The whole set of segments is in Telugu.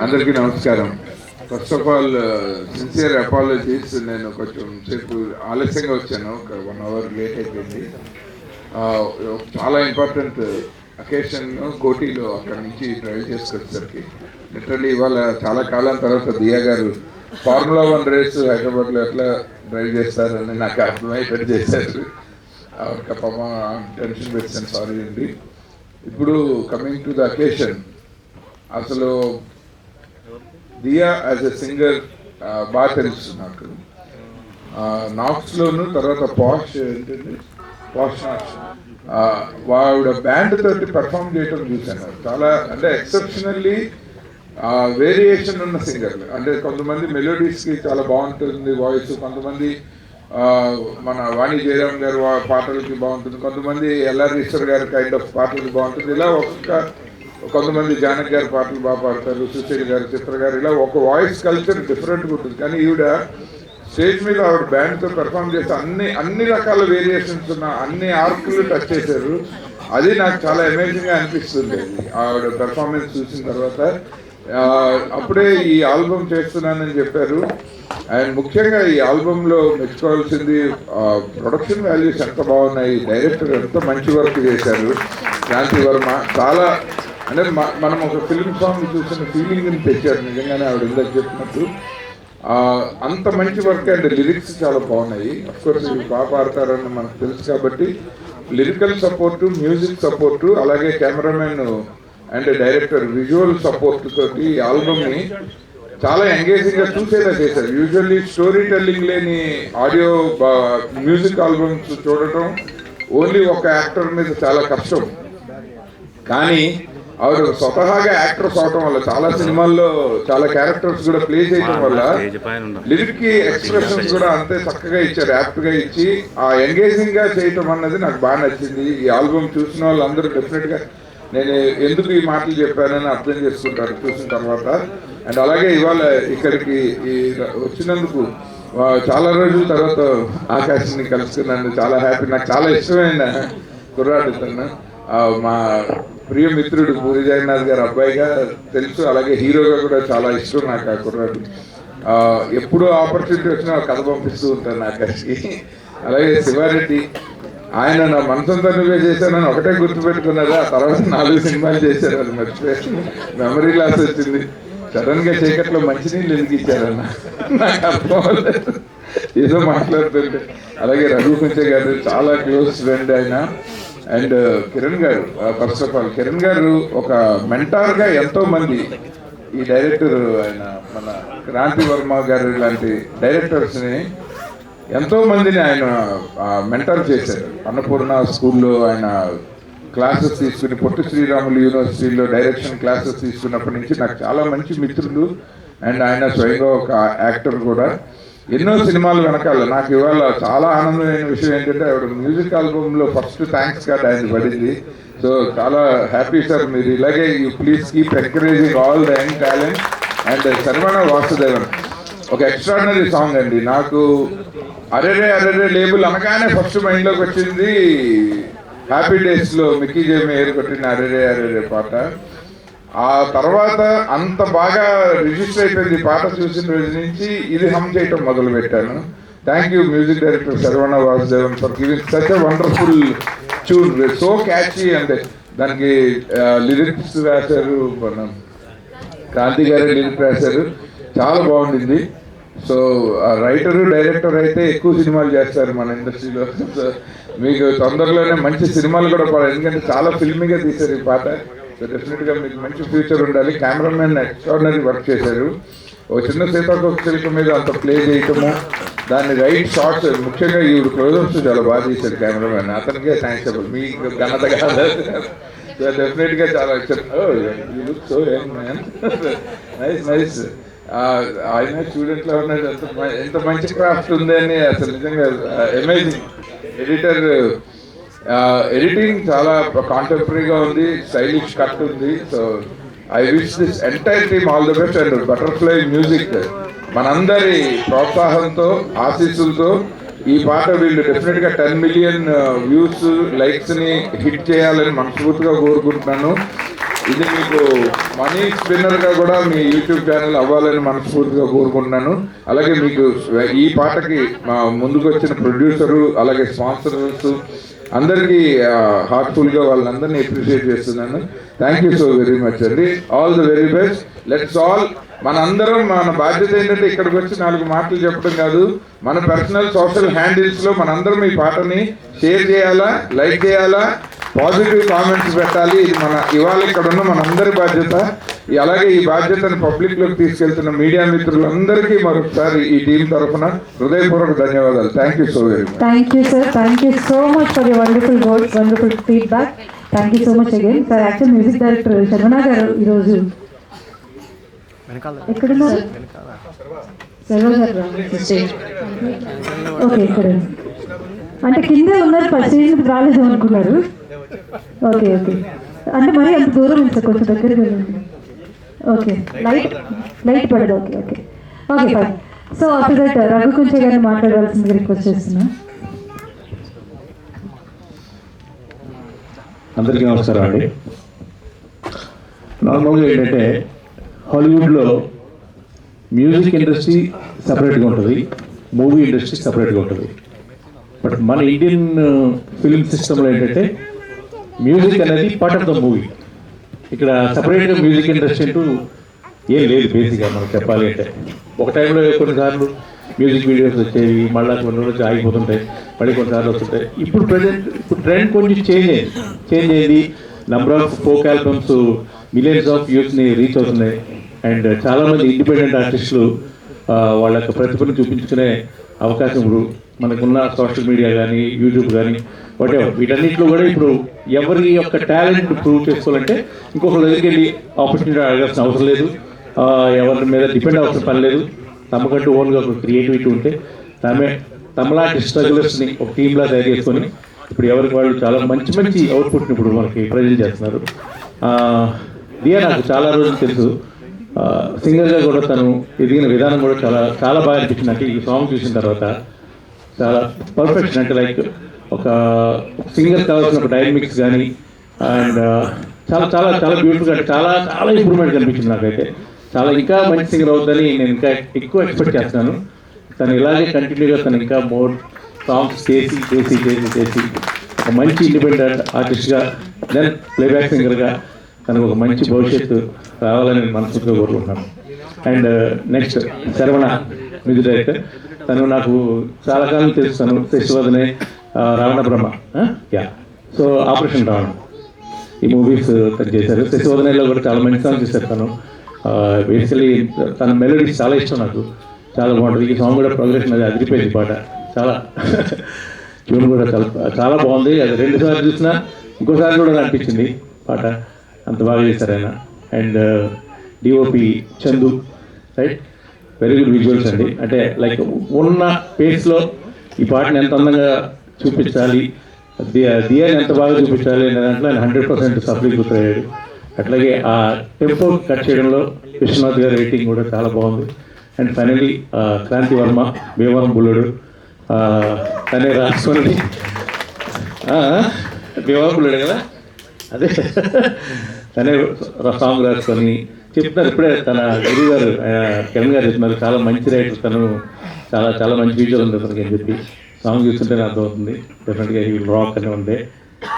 అందరికీ నమస్కారం. First of all sincere apologies. నేను కొంచెం సేపు ఆలస్యంగా వచ్చాను, ఒక 1 అవర్ లేట్ అయిపోయింది. చాలా ఇంపార్టెంట్ అకేషన్ కోటిలో అక్కడి నుంచి డ్రైవ్ చేసుకొచ్చేసరికి లిటరల్లీ ఇవాళ చాలా కాలం తర్వాత దియా గారు ఫార్ములా 1 రేస్ హైదరాబాద్లో ఎట్లా డ్రైవ్ చేస్తారని నాకు అర్థమైపోయి చేశారు. పాపం టెన్షన్ పెట్టాను, సారీ అండి. ఇప్పుడు కమింగ్ టు ద అకేషన్, అసలు దియా యాజ్ ఎ సింగర్ బాగా తెలుసు నాకు. నాక్స్లోను తర్వాత పాష్ ఏంటండి నాక్స్ వాడు బ్యాండ్ తోటి పెర్ఫామ్ చేయడం చూశాను. చాలా అంటే ఎక్సెప్షనల్లీ వేరియేషన్ ఉన్న సింగర్లు. అంటే కొంతమంది మెలోడీస్కి చాలా బాగుంటుంది వాయిస్, కొంతమంది మన వాణి జయరామ్ గారు పాటలకి బాగుంటుంది, కొంతమంది ఎల్ఆర్ ఈశ్వర్ గారి కైండ్ ఆఫ్ పాటలకి బాగుంటుంది. ఇలా కొంతమంది జానక్ గారి పాటలు బాగా పాడతారు, సుశీల్ గారు, చిత్ర గారు, ఇలా ఒక వాయిస్ కల్చర్ డిఫరెంట్గా ఉంటుంది. కానీ ఈవిడ స్టేజ్ మీద ఆవిడ బ్యాండ్తో పెర్ఫామ్ చేస్తే అన్ని రకాల వేరియేషన్స్ ఉన్న అన్ని ఆర్కులు టచ్ చేశారు. అది నాకు చాలా అమేజింగ్గా అనిపిస్తుంది ఆవిడ పెర్ఫార్మెన్స్ చూసిన తర్వాత. అప్పుడే ఈ ఆల్బమ్ చేస్తున్నానని చెప్పారు. అండ్ ముఖ్యంగా ఈ ఆల్బంలో మెచ్చుకోవాల్సింది ప్రొడక్షన్ వాల్యూస్ ఎంత బాగున్నాయి, డైరెక్టర్ ఎంత మంచి వర్క్ చేశారు క్రాంతి వర్మ. చాలా అంటే మనం ఒక ఫిల్మ్ సాంగ్ చూసిన ఫీలింగ్ని తెచ్చారు నిజంగానే ఆవిడ ఇందాక చెప్పినట్టు. అంత మంచి వర్క్. అండ్ లిరిక్స్ చాలా బాగున్నాయి. అఫ్కోర్స్ ఇవి బాగా పాడతారని మనకు తెలుసు కాబట్టి లిరికల్ సపోర్టు, మ్యూజిక్ సపోర్టు, అలాగే cameraman and director visual support తోటి ఈ ఆల్బమ్ని చాలా ఎంగేజింగ్గా చూసేలా చేశారు. యూజువల్లీ స్టోరీ టెల్లింగ్ లేని ఆడియో మ్యూజిక్ ఆల్బమ్స్ చూడటం ఓన్లీ ఒక యాక్టర్ మీద చాలా కష్టం. కానీ ఆవిడ స్వతహాగా యాక్టర్స్ అవటం వల్ల, చాలా సినిమాల్లో చాలా క్యారెక్టర్స్ కూడా ప్లే చేయడం వల్ల లిరిక్ ఎక్స్ప్రెషన్స్ కూడా అంతే చక్కగా ఇచ్చారు, యాప్ట్గా ఇచ్చి ఆ ఎంగేజింగ్గా చేయటం అన్నది నాకు బాగా నచ్చింది. ఈ ఆల్బమ్ చూసిన వాళ్ళందరూ డెఫినెట్గా నేను ఎందుకు ఈ మాటలు చెప్పానని అర్థం చేసుకుంటారు చూసిన తర్వాత. అండ్ అలాగే ఇవాళ ఇక్కడికి వచ్చినందుకు చాలా రోజుల తర్వాత ఆకాశాన్ని కలుసుకున్నాను, చాలా హ్యాపీ. నాకు చాలా ఇష్టమైన కుర్రాడు తను, మా ప్రియ మిత్రుడు పూరి జగన్నాథ్ గారు అబ్బాయిగా తెలుసు, అలాగే హీరోగా కూడా చాలా ఇష్టం నాకు ఆ కుర్రాడు. ఎప్పుడూ ఆపర్చునిటీ వచ్చినా కథ పంపిస్తూ ఉంటాను ఆకాష్కి. అలాగే శివారెడ్డి, ఆయన నా మనసంతా నువ్వే చేశానని ఒకటే గుర్తుపెట్టుకున్నారు. ఆ తర్వాత 4 సినిమాలు చేశారు, అది మర్చిపోయి మెమరీ లాస్ వచ్చింది. సడన్గా చీకట్లో మంచినీళ్ళు ఎందుకు ఇచ్చారన్న నాకు అర్థం అవ్వలేదు, ఏదో మాట్లాడుతుంటే. అలాగే రఘుకుంచే గారు చాలా క్లోజ్ ఫ్రెండ్ ఆయన. అండ్ కిరణ్ గారు, ఫస్ట్ ఆఫ్ ఆల్ కిరణ్ గారు ఒక మెంటార్గా ఎంతో మంది ఈ డైరెక్టర్ ఆయన మన క్రాంతి వర్మ గారు ఇలాంటి డైరెక్టర్స్ని ఎంతో మందిని ఆయన మెంటర్ చేశారు. అన్నపూర్ణ స్కూల్లో ఆయన క్లాసెస్ తీసుకుని, పొట్టి శ్రీరాములు యూనివర్సిటీలో డైరెక్షన్ క్లాసెస్ తీసుకున్నప్పటి నుంచి నాకు చాలా మంచి మిత్రులు. అండ్ ఆయన స్వయంగా ఒక యాక్టర్ కూడా. ఎన్నో సినిమాలు వెనకాల నాకు ఇవాళ చాలా ఆనందమైన విషయం ఏంటంటే ఆవిడ మ్యూజిక్ ఆల్బమ్లో ఫస్ట్ థ్యాంక్స్ కార్డ్ ఆయన పడింది. సో చాలా హ్యాపీ సార్, మీరు ఇలాగే you please keep encouraging all the young talent. And Saravana Vasudevan ఒక ఎక్స్ట్రాడినరీ సాంగ్ అండి. నాకు అరెరే అరెరే లేబుల్ అనగానే ఫస్ట్ మైండ్లోకి వచ్చింది హ్యాపీ డేస్లో మిక్కీ జే మేయర్ కొట్టిన అరెరే అరెరే పాట. ఆ తర్వాత అంత బాగా రిజిస్టర్ అయిపోయింది పాట చూసిన రోజు నుంచి ఇది హమ్ చేయటం మొదలు పెట్టాను. Thank you music director Saravana Vasudevan for giving such a wonderful tune, so catchy. అంటే దానికి లిరిక్స్ రాశారు, మన క్రాంతి గారే లిరిక్ రాశారు, చాలా బాగుండింది. సో రైటరు డైరెక్టర్ అయితే ఎక్కువ సినిమాలు చేస్తారు మన ఇండస్ట్రీలో. సో మీకు తొందరలోనే మంచి సినిమాలు కూడా పడాలి, ఎందుకంటే చాలా ఫిల్మీగా తీశారు ఈ పాట. సో డెఫినెట్గా మీకు మంచి ఫ్యూచర్ ఉండాలి. కెమెరామెన్ ఎక్స్ట్రాడినరీ వర్క్ చేశారు. ఒక చిన్న సీతాకోక చిలుక మీద అంత ప్లే చేయటము, దాన్ని రైట్ షార్ట్స్, ముఖ్యంగా ఈవిడ క్లోజర్స్ చాలా బాగా తీశారు కెమెరామెన్, అతనికే థ్యాంక్స్ చెప్పాలి, మీకు ఘనత కాదు. సో డెఫినెట్గా చాలా సో నైస్ నైస్. ఆయన స్టూడెంట్లో ఉన్నాడు, ఎంత మంచి క్రాఫ్ట్ ఉంది అని అసలు నిజంగా అమేజింగ్. ఎడిటర్ ఎడిటింగ్ చాలా కాంటెంపరీగా ఉంది, స్టైలిష్ కట్ ఉంది. So I wish this entire team all the best. And butterfly music మనందరి ప్రోత్సాహంతో, ఆశీస్సులతో ఈ పాట వీళ్ళు డెఫినెట్గా 10 మిలియన్ వ్యూస్, లైక్స్ని హిట్ చేయాలని మనస్ఫూర్తిగా కోరుకుంటున్నాను. ఇది మీకు మనీ స్పిన్నర్గా కూడా మీ యూట్యూబ్ ఛానల్ అవ్వాలని మనస్ఫూర్తిగా కోరుకుంటున్నాను. అలాగే మీకు ఈ పాటకి మా ముందుకు వచ్చిన ప్రొడ్యూసరు అలాగే స్పాన్సర్స్ అందరికీ హార్ట్ఫుల్గా వాళ్ళందరినీ అప్రిషియేట్ చేస్తున్నాను. Thank you so very much అండి. All the very best. Let's all మనందరం మన బాధ్యత ఏంటంటే ఇక్కడికి వచ్చి 4 మాటలు చెప్పడం కాదు, మన పర్సనల్ సోషల్ హ్యాండిల్స్లో మనందరం ఈ పాటని షేర్ చేయాలా, లైక్ చేయాలా, పాజిటివ్ కామెంట్స్ పెట్టాలి. ఇది మన ఇవాళ ఇక్కడ ఉన్న మనందరి బాధ్యత. అలాగే ఈ బాధ్యతను పబ్లిక్లోకి తీసుకెళ్తున్న మీడియా మిత్రులందరికీ మరొకసారి ఈ టీం తరఫున హృదయపూర్వక ధన్యవాదాలు. Thank you so very much. Thank you sir. Thank you so much for your wonderful words, wonderful feedback. Thank you so much again sir. Actual music director Sharmana గారు ఈరోజు ఎక్కడున్నారు? ఓకే, ఇక్కడ అంటే కిందే ఉన్నారు, స్టేజ్ రాలేదు అనుకున్నారు. ఓకే ఓకే, అంటే మరి అంత దూరం ఉంది సార్, కొంచెం దగ్గరికి వెళ్ళండి. ఓకే, లైట్ పడదు. Okay okay okay fine. So after that Raghu కొంచెం గారిని మాట్లాడవలసిందిగా రిక్వెస్ట్ చేస్తున్నా. అందరికీ నమస్కారం అండి. నార్మల్గా ఏంటంటే హాలీవుడ్లో మ్యూజిక్ ఇండస్ట్రీ సపరేట్గా ఉంటుంది, మూవీ ఇండస్ట్రీ సపరేట్గా ఉంటుంది. బట్ మన ఇండియన్ ఫిల్మ్ సిస్టంలో ఏంటంటే మ్యూజిక్ అనేది పార్ట్ ఆఫ్ ద మూవీ. ఇక్కడ సపరేట్గా మ్యూజిక్ ఇండస్ట్రీ అంటూ ఏం లేదు బేసిక్గా మనకు చెప్పాలి అంటే. ఒక టైంలో కొన్నిసార్లు మ్యూజిక్ వీడియోస్ వచ్చేవి, మళ్ళీ కొన్ని రోజులు ఆగిపోతుంటాయి, మళ్ళీ కొన్నిసార్లు వస్తుంటాయి. ఇప్పుడు ట్రెండ్ కొంచెం చేంజ్ అయ్యింది. Number of folk albums millions of వ్యూస్ని రీచ్ అవుతున్నాయి. అండ్ చాలామంది ఇండిపెండెంట్ ఆర్టిస్టులు వాళ్ళ యొక్క ప్రతిభను చూపించుకునే అవకాశం ఇప్పుడు మనకున్న సోషల్ మీడియా కానీ, యూట్యూబ్ కానీ, వాటెవర్ వీటన్నిటిలో కూడా ఇప్పుడు ఎవరి యొక్క టాలెంట్ ప్రూవ్ చేసుకోవాలంటే ఇంకొకరి దగ్గరికి వెళ్ళి ఆపర్చునిటీ అడగాల్సిన అవసరం లేదు, ఎవరి మీద డిపెండ్ అవ్వాల్సిన పని లేదు. తమకంటూ ఓన్గా ఒక క్రియేటివిటీ ఉంటే తమలాంటి స్ట్రగులర్స్ని ఒక టీంలా తయారు చేసుకొని ఇప్పుడు ఎవరికి వాళ్ళు చాలా మంచి అవుట్పుట్ని ఇప్పుడు మనకి ప్రజెంట్ చేస్తున్నారు. దియా నాకు చాలా రోజులు తెలుసు, సింగర్గా కూడా తను ఎదిగిన విధానం కూడా చాలా బాగా అనిపించింది. అంటే ఈ సాంగ్ చూసిన తర్వాత చాలా పర్ఫెక్షన్, అంటే లైక్ ఒక సింగర్ కావాల్సిన ఒక డైనమిక్స్ కానీ అండ్ చాలా చాలా చాలా బ్యూటిఫుల్గా, అంటే చాలా ఇంప్రూవ్మెంట్ కనిపించింది నాకైతే. చాలా ఇంకా మంచి సింగర్ అవుతుందని నేను ఇంకా ఎక్కువ ఎక్స్పెక్ట్ చేస్తున్నాను. తను ఇలాగే కంటిన్యూగా తను ఇంకా మోర్ సాంగ్స్ చేసి ఒక మంచి ఇండిపెండెంట్ ఆర్టిస్ట్గా, దెన్ ప్లేబ్యాక్ సింగర్గా తనకు ఒక మంచి భవిష్యత్తు రావాలని మనస్ఫూర్తిగా కోరుకుంటున్నాను. And next Saravana music director, తను నాకు చాలా కాలం తెలుస్తాను. శశివదనే, రావణ బ్రహ్మ, సో ఆపరేషన్ రావణ ఈ మూవీస్ తను చేశారు. శశివదనేలో కూడా చాలా మంచి సాంగ్స్ చేశారు తను. బేసికలీ తన మెలోడీస్ చాలా ఇష్టం నాకు, చాలా బాగుంటుంది. ఈ సాంగ్ కూడా ప్రోగ్రెషన్ అది అదిరిపోయింది పాట, చాలా ట్యూన్ కూడా చాలా బాగుంది. అది 2 సార్లు చూసినా ఇంకోసారి కూడా అనిపించింది పాట, అంత బాగా చేశారు ఆయన. And DOP Chandu, right, very good visuals అండి. అంటే లైక్ ఉన్న పేస్లో ఈ పాటను ఎంత అందంగా చూపించాలి, దియాని ఎంత బాగా చూపించాలి అనే దాంట్లో ఆయన 100% సఫలీకృతయ్యాడు. అట్లాగే ఆ టెంపో కట్ చేయడంలో విశ్వనాథ్ గారి రేటింగ్ కూడా చాలా బాగుంది. అండ్ ఫైనలీ క్రాంతి వర్మ, భీమవరం బుల్లుడు, తనే రాసుకొని భీమవరం బుల్లుడు కదా, అదే తనే సాంగ్ రాసుకొని చెప్తున్నారు. ఇప్పుడే తన గురువు గారు కిరణ్ గారు చెప్తున్నారు, చాలా మంచి రైటర్ తను, చాలా మంచి విజువల్ ఉంది తనకి అని చెప్పి. సాంగ్ చూస్తుంటే అర్థమవుతుంది డెఫినెట్గా ఈ రాక్ అని ఉండే.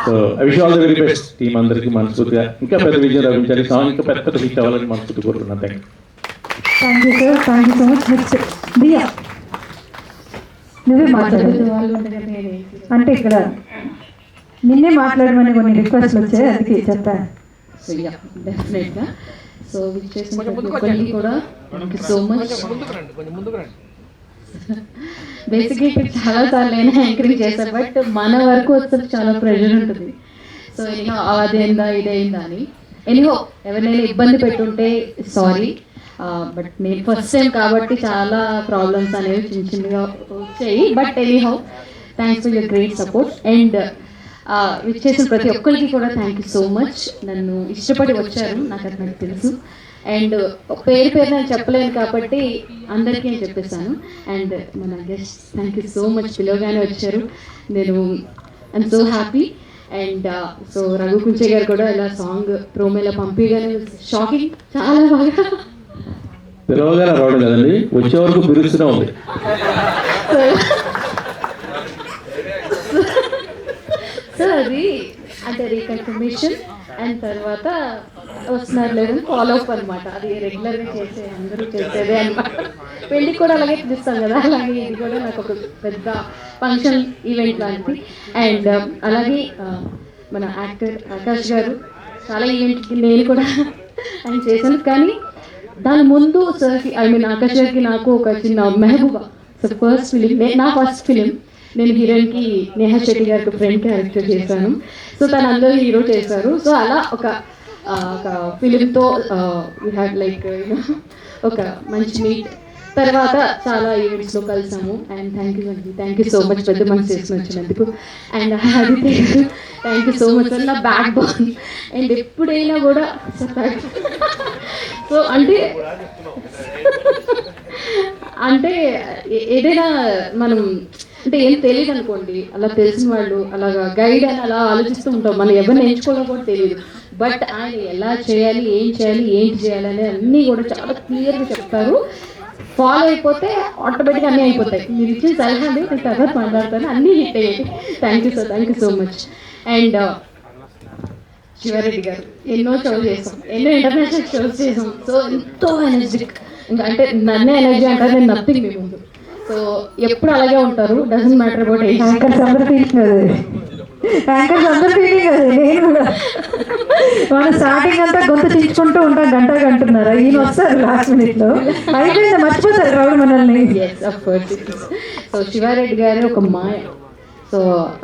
So I wish all the very best team అందరికీ మనస్ఫూర్తిగా ఇంకా పెద్ద విజయం లభించాలి, సాంగ్ ఇంకా పెద్ద హిట్ అవ్వాలని మనస్ఫూర్తి కోరుతున్నాను. Thank you sir, thank you so much. Next Diya, నువ్వే మాట్లాడు. అంటే ఇక్కడ నిన్నే మాట్లాడమని కొన్ని రిక్వెస్ట్లు వచ్చాయి, అందుకే చెప్పాను. సో యా, డెఫినెట్గా. సో విచ్ చేసిన ప్రతి ఒక్కరికి కూడా థ్యాంక్ యూ సో మచ్. బేసిక్గా ఇక్కడ చాలా సార్లు అయినా యాంకరింగ్ చేశాను, బట్ మన వరకు వచ్చే చాలా ప్రెషర్ ఉంటుంది. సో ఎనీహో అదేందా ఇదేందా అని, ఎనీహో ఎవరినైనా ఇబ్బంది పెట్టుంటే సారీ. బట్ నేను ఫస్ట్ టైం కాబట్టి చాలా ప్రాబ్లమ్స్ అనేవి చిన్నగా వచ్చాయి. But anyhow thanks for your great support. And విచ్చేసిన ప్రతి ఒక్కరికి కూడా థ్యాంక్ యూ సో మచ్. నన్ను ఇష్టపడి వచ్చారు, నాకు తెలుసు. అండ్ పేరు నేను చెప్పలేను కాబట్టి అందరికీ నేను చెప్పేస్తాను. అండ్ మన guest thank you so much, పిలవగానే వచ్చారు. నేను I'm so happy. And so Raghu Kunche గారు కూడా ఇలా సాంగ్ ప్రోమోలో పంపిగానే షాకింగ్, చాలా బాగా. పిలవగానే రావడం కదండి, వచ్చే వరకు పిలుస్తూనే ఉంది. సో అది అంటే రీకన్ఫర్మేషన్ అండ్ తర్వాత వస్తున్నారు లేదని ఫాలో అప్ అనమాట. అది రెగ్యులర్గా చేసే అందరూ చేసేదే అనమాట. పెళ్ళికి కూడా అలాగే పిలుస్తాం కదా, అలాగే ఇది కూడా నాకు ఒక పెద్ద ఫంక్షన్ ఈవెంట్ లాంటిది. అండ్ అలాగే మన యాక్టర్ ఆకాష్ గారు చాలా ఈవెంట్కి నేను కూడా ఆయన చేశాను. కానీ దాని ముందు సార్కి ఆకాష్ గారికి నాకు ఒక చిన్న మెహబూబా సో ఫస్ట్ ఫిలిం, నా ఫస్ట్ ఫిలిం. నేను హీరోయిన్కి నేహా శెట్టి గారికి ఫ్రెండ్ క్యారెక్టర్ చేశాను. సో తను అందరూ హీరో చేశారు. సో అలా ఒక ఫిలింతో వీ హ్యాడ్ లైక్ ఒక మంచి మీట్. తర్వాత చాలా ఈవెంట్స్లో కలిసాము. అండ్ థ్యాంక్ యూ అండి, థ్యాంక్ యూ సో మచ్ పెద్ద మనసు చేసుకుని వచ్చినందుకు. అండ్ ఆదిత్య గారు thank you so much sir, నా బ్యాక్ బోన్. అండ్ ఎప్పుడైనా కూడా సో అంటే ఏదైనా మనం అంటే ఏం తెలియదు అనుకోండి, అలా తెలిసిన వాళ్ళు అలాగా గైడ్ అని అలా ఆలోచిస్తూ ఉంటాం, మనం ఎవరిని ఎంచుకోవడం కూడా తెలియదు. బట్ ఆయన ఎలా చేయాలి, ఏం చేయాలి, ఏంటి చేయాలి అనేది అన్నీ కూడా చాలా క్లియర్గా చెప్తారు. ఫాలో అయిపోతే ఆటోమేటిక్గా అన్నీ అయిపోతాయి. మీరు ఇచ్చిన సలహా అండి, నేను తర్వాత మాట్లాడతాను, అన్నీ హిట్ అయ్యాయి. Thank you sir, thank you so much. And Siva Reddy గారు ఎన్నో షోలు చేసాం, ఎన్నో ఇంటర్నేషనల్ షోస్ చేసాం. సో ఎంతో ఎనర్జిక్, ఇంకా అంటే నన్నే ఎనర్జీ అంటారు, నేను నథింగ్ మీ ముందు. సో ఎప్పుడు అలాగే ఉంటారు, doesn't matter about age. Anchors అందరూ ఫీలింగ్ అది, యాంకర్స్ అందరూ ఫీలింగ్ అది. నేను కూడా మనం స్టార్టింగ్ అంతా గొంతు చించుకుంటూ ఉంటాం, గంటలు అంటున్నారు, ఈయన వస్తారు లాస్ట్ మినిట్లో అయిపోయింది, మర్చిపోతారు రావు మనల్ని. Yes of course. So Siva Reddy గారు ఒక మాయ. సో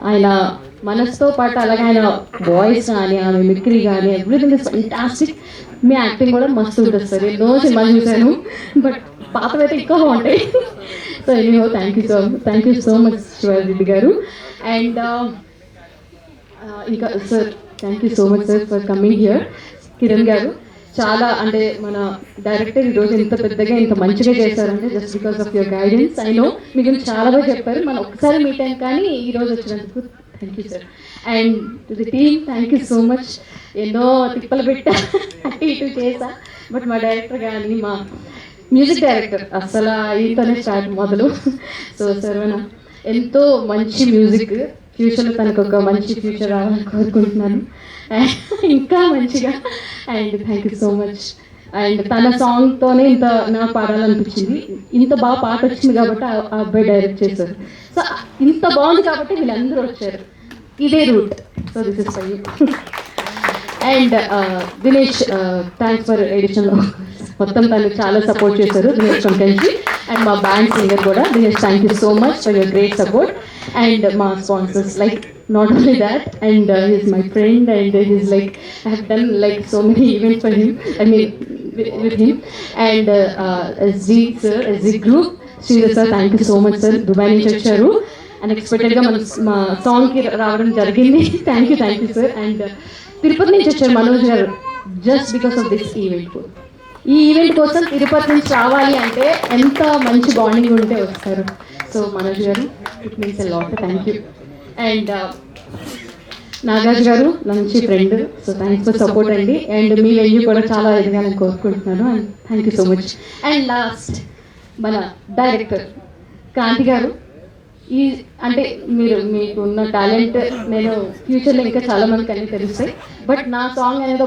ఆయన మనసుతో పాటు అలాగే ఆయన వాయిస్ కానీ, ఆమె మిక్రీ కానీ everything is fantastic. Me acting కూడా మస్తు ఉంటుంది సార్, ఎన్నో సినిమాలు చూశాను, బట్ పాతవైతే ఎక్కువ బాగుంటాయి. So anyhow thank you so much Siva Reddy గారు. అండ్ ఇంకా sir thank you so much sir for coming here. Kiran గారు చాలా అంటే మన డైరెక్టర్ ఈరోజు ఇంత పెద్దగా ఇంత మంచిగా చేశారంటే just because of your guidance. I know మీకు చాలా బాగా చెప్పారు, మనం ఒకసారి మీట్ అయ్యాం కానీ ఈరోజు వచ్చినందుకు thank you sir. And to the team thank you so much. ఎన్నో తిప్పలు పెట్టా, అటు ఇటు చేసా, బట్ మా డైరెక్టర్ కానీ మా మ్యూజిక్ డైరెక్టర్ అసలు ఈతోనే స్టార్ట్ మొదలు. సో సర్వన ఎంతో మంచి మ్యూజిక్, ఫ్యూచర్లో తనకు ఒక మంచి ఫ్యూచర్ రావాలని కోరుకుంటున్నాను, ఇంకా మంచిగా. And thank you so much. And తన సాంగ్తోనే ఇంత నాకు పాడాలనిపించింది, ఇంత బాగా పాట వచ్చింది కాబట్టి ఆ అబ్బాయి డైరెక్ట్ చేశారు. సో ఇంత బాగుంది కాబట్టి వీళ్ళందరూ వచ్చారు, ఇదే route. So this is for you. And Dinesh thanks for ఎడిషన్లో మొత్తం తను చాలా సపోర్ట్ చేశారు, దినేష్ కంటెన్సీ. అండ్ మా బ్యాండ్ సింగర్ కూడా Dinesh, thank you so much for your great support. And మా sponsors like not only that, and he's my friend, and he's like I have done like so many events for him, I mean with him. And SG sir, SG group, Sridhar sir, thank you so much sir. Dubai నుంచి వచ్చారు, అన్ఎక్స్పెక్టెడ్గా మా సాంగ్కి రావడం జరిగింది. Thank you sir. And Tirupati నుంచి వచ్చారు మనోజ్ గారు, just because of this event. ఈ ఈవెంట్ కోసం తిరుపతి నుంచి రావాలి అంటే ఎంత మంచి బాండింగ్ ఉంటే వస్తారు. సో మనోజ్ గారు, it means a lot, thank you. And Nagaj గారు నా మంచి friend, so thanks for support అండి. అండ్ మీ వెన్యూ కూడా చాలా ఎదగాలని కోరుకుంటున్నాను, and thank you so much. And last మన డైరెక్టర్ కాంతి గారు, ఈ అంటే మీకు ఉన్న టాలెంట్ నేను ఫ్యూచర్లో ఇంకా చాలా మందికి అన్నీ తెలుస్తాయి, బట్ నా సాంగ్ అనేది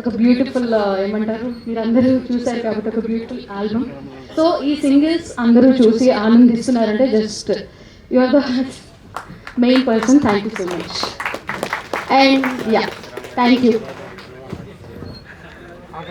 ఒక బ్యూటిఫుల్ ఏమంటారు, మీరు అందరూ చూశారు కాబట్టి ఒక బ్యూటిఫుల్ ఆల్బమ్. సో ఈ సింగిల్స్ అందరూ చూసి ఆనందిస్తున్నారంటే just you are the main person. Thank you so much. And yeah, thank you.